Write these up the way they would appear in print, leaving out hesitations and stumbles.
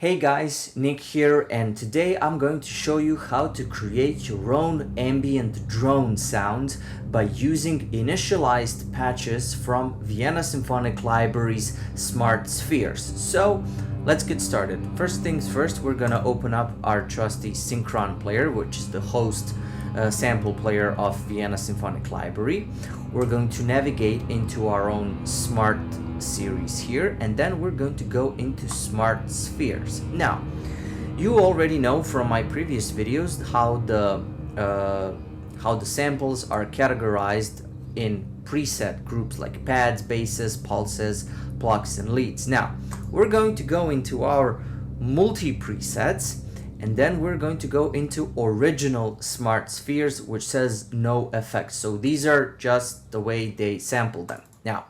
Hey guys, Nick here, and today I'm going to show you how to create your own ambient drone sound by using initialized patches from Vienna Symphonic Library's Smart Spheres. So let's get started. First things first, we're gonna open up our trusty Synchron Player, which is the host sample player of Vienna Symphonic Library. We're going to navigate into our own Smart series here, and then we're going to go into Smart Spheres. Now, you already know from my previous videos how the samples are categorized in preset groups like pads, basses, pulses, plucks, and leads. Now, we're going to go into our multi-presets, and then we're going to go into original Smart Spheres, which says no effects. So these are just the way they sample them. Now,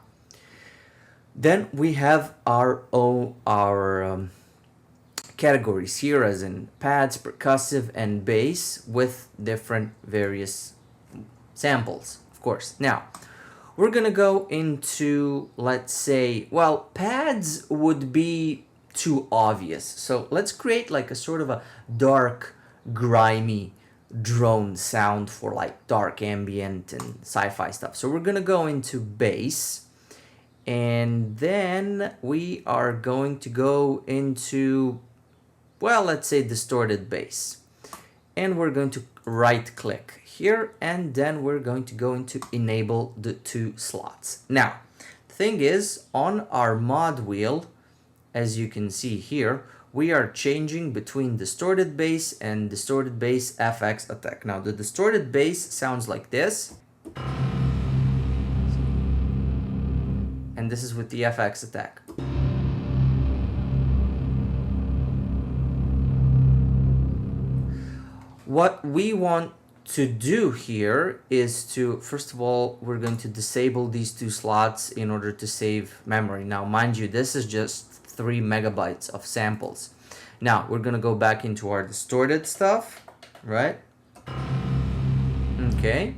then we have our categories here, as in pads, percussive, and bass, with different various samples, of course. Now, we're gonna go into, let's say, well, pads would be too obvious. So let's create like a sort of a dark, grimy drone sound for like dark ambient and sci-fi stuff. So we're gonna go into bass. And then we are going to go into, well, let's say distorted bass. And we're going to right click here, and then we're going to go into enable the two slots. Now, the thing is, on our mod wheel, as you can see here, we are changing between distorted bass and distorted bass FX attack. Now, the distorted bass sounds like this. And this is with the FX attack. What we want to do here is to, first of all, we're going to disable these two slots in order to save memory. Now, mind you, this is just 3 megabytes of samples. Now, we're going to go back into our distorted stuff, right? Okay.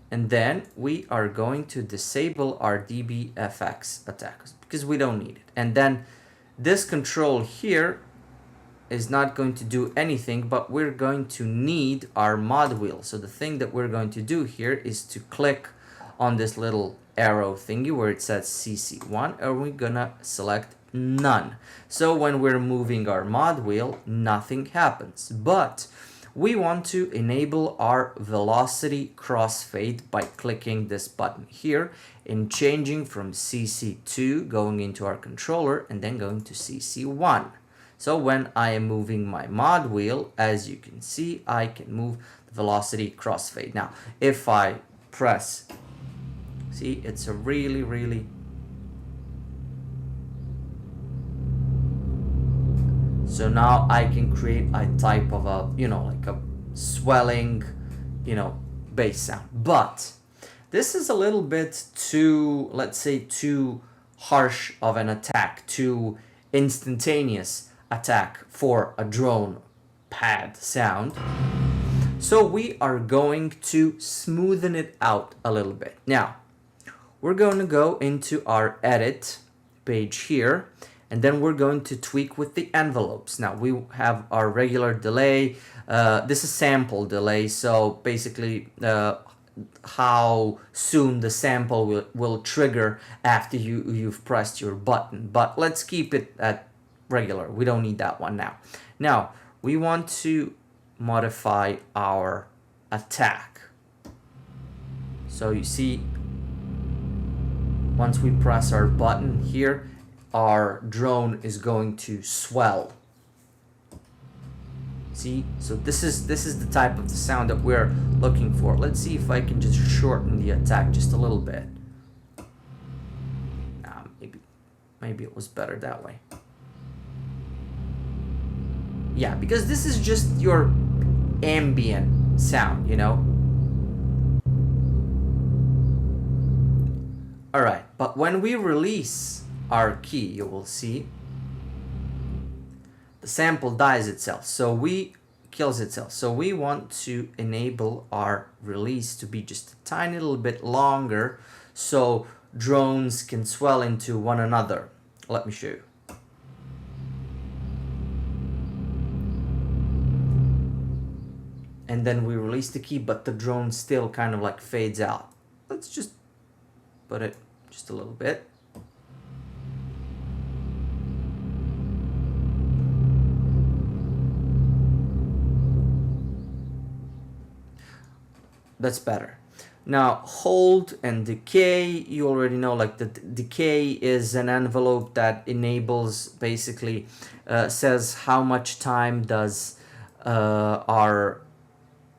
And then we are going to disable our dBFX attack because we don't need it. And then this control here is not going to do anything, but we're going to need our mod wheel. So the thing that we're going to do here is to click on this little arrow thingy where it says CC1, and we're gonna select none. So when we're moving our mod wheel, nothing happens. But we want to enable our velocity crossfade by clicking this button here and changing from CC2, going into our controller, and then going to CC1. So when I am moving my mod wheel, as you can see, I can move the velocity crossfade. Now, if I press, see, it's a really so now I can create a type of a, like a swelling, bass sound. But this is a little bit too, let's say, too harsh of an attack, too instantaneous attack for a drone pad sound. So we are going to smoothen it out a little bit. Now, we're going to go into our edit page here, and then we're going to tweak with the envelopes. Now, we have our regular delay. This is sample delay, so basically how soon the sample will trigger after you've pressed your button. But let's keep it at regular. We don't need that one now. Now, we want to modify our attack. So you see, once we press our button here, our drone is going to swell. See, so this is the type of the sound that we're looking for. Let's see if I can just shorten the attack just a little bit. Maybe it was better that way. Yeah, because this is just your ambient sound, All right, but when we release our key, you will see the sample dies itself, kills itself. So we want to enable our release to be just a tiny little bit longer so drones can swell into one another. Let me show you. and then we release the key, but the drone still kind of like fades out. Let's just put it just a little bit. That's better. Now hold and decay, you already know, like the decay is an envelope that enables, basically says how much time does our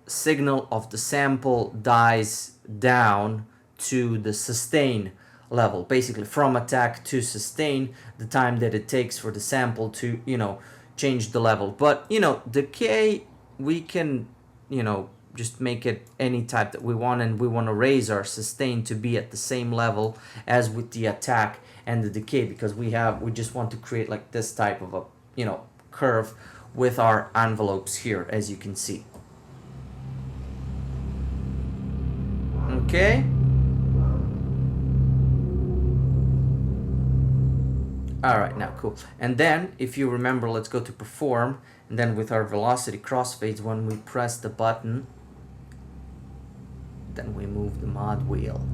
signal of the sample dies down to the sustain level, basically from attack to sustain, the time that it takes for the sample to, you know, change the level. But, you know, decay, we can, you know, just make it any type that we want, and we want to raise our sustain to be at the same level as with the attack and the decay, because we just want to create like this type of a, you know, curve with our envelopes here, as you can see. Okay. All right, now cool. And then if you remember, let's go to perform, and then with our velocity crossfades, when we press the button, then we move the mod wheel.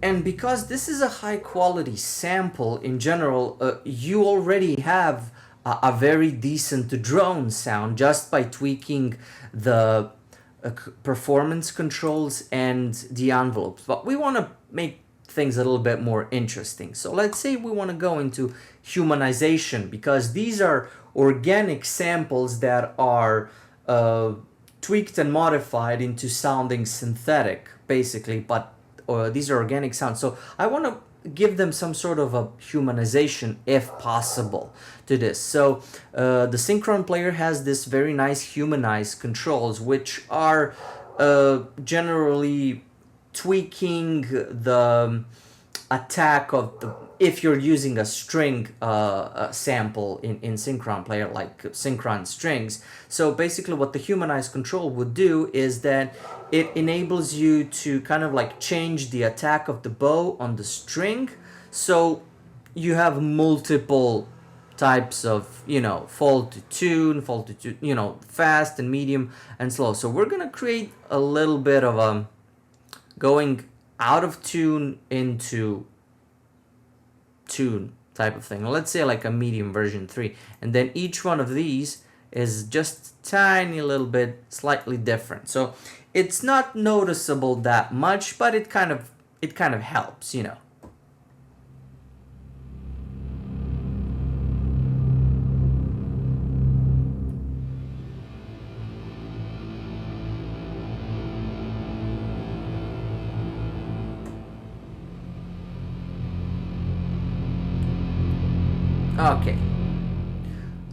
And because this is a high quality sample in general, you already have a very decent drone sound just by tweaking the performance controls and the envelopes. But we want to make things a little bit more interesting. So let's say we want to go into humanization, because these are organic samples that are tweaked and modified into sounding synthetic, basically, but these are organic sounds. So I want to give them some sort of a humanization if possible to this. So the Synchron Player has this very nice humanized controls, which are generally tweaking the attack of the, if you're using a string sample in Synchron Player, like Synchron strings. So basically what the humanized control would do is that it enables you to kind of like change the attack of the bow on the string. So you have multiple types of, you know, fold to tune, you know, fast and medium and slow. So we're gonna create a little bit of a going out of tune into tune type of thing. Let's say like a medium version 3, and then each one of these is just tiny little bit slightly different. So it's not noticeable that much, but it kind of helps, you know. Okay.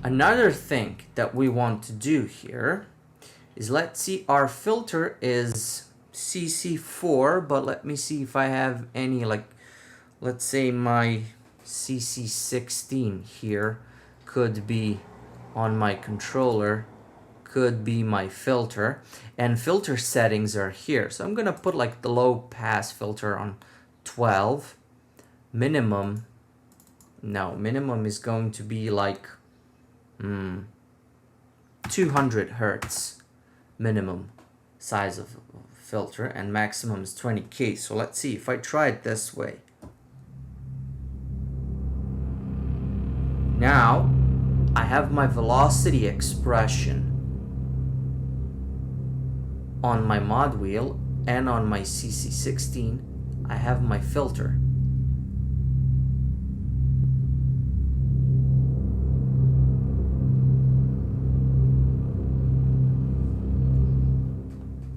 Another thing that we want to do here is, let's see, our filter is CC4, but let me see if I have any, like, let's say my CC16 here could be on my controller, could be my filter, and filter settings are here. So I'm gonna put like the low pass filter on 12, minimum, no, minimum is going to be like 200 hertz minimum size of filter, and maximum is 20k. So let's see if I try it this way. Now I have my velocity expression on my mod wheel, and on my CC16 I have my filter.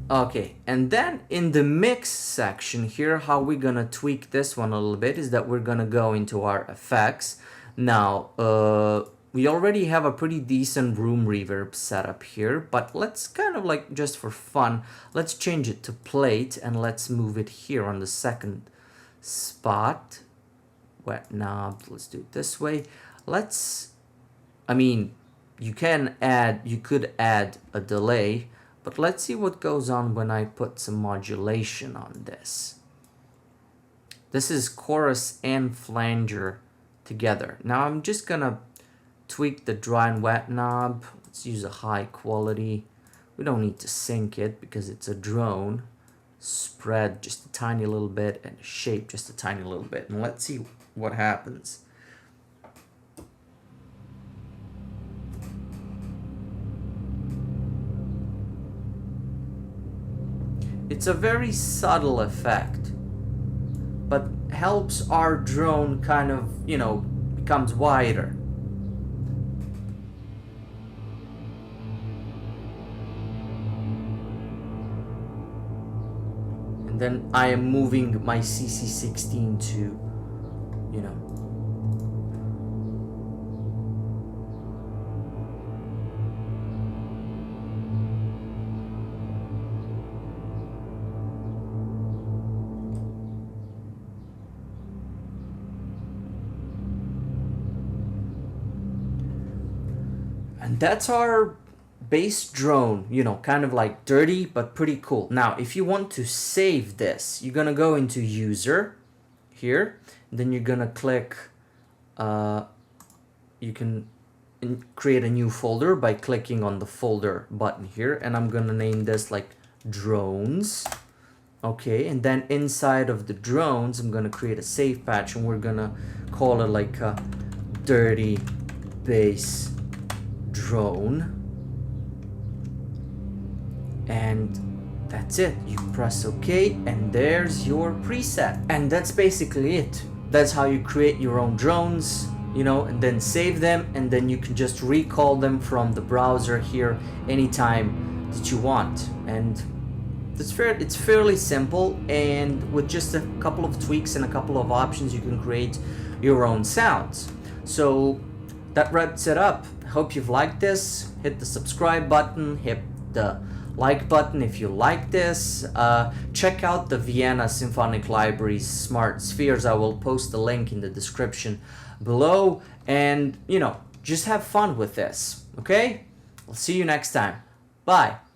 Okay, and then in the mix section here, how we're gonna tweak this one a little bit is that we're gonna go into our effects. Now, we already have a pretty decent room reverb setup here, but let's kind of like, just for fun, let's change it to plate, and let's move it here on the second spot. Wet knob, let's do it this way. I mean, you could add a delay, but let's see what goes on when I put some modulation on this. This is chorus and flanger together. Now I'm just gonna tweak the dry and wet knob. Let's use a high quality. We don't need to sync it because it's a drone. Spread just a tiny little bit and shape just a tiny little bit. And let's see what happens. It's a very subtle effect, but helps our drone kind of, you know, becomes wider. And then I am moving my CC16 to, you know, and that's our base drone, you know, kind of like dirty but pretty cool. Now if you want to save this, you're gonna go into user here, and then you're gonna click you can create a new folder by clicking on the folder button here, and I'm gonna name this like drones. Okay, and then inside of the drones I'm gonna create a save patch, and we're gonna call it like a dirty base drone. And that's it. You press OK, and there's your preset. And that's basically it. That's how you create your own drones, you know, and then save them, and then you can just recall them from the browser here anytime that you want. And it's fairly simple, and with just a couple of tweaks and a couple of options you can create your own sounds. So that wraps it up. I hope you've liked this. Hit the subscribe button, hit the like button if you like this. Check out the Vienna Symphonic Library's Smart Spheres. I will post the link in the description below, and you know, just have fun with this. Okay, I'll see you next time. Bye.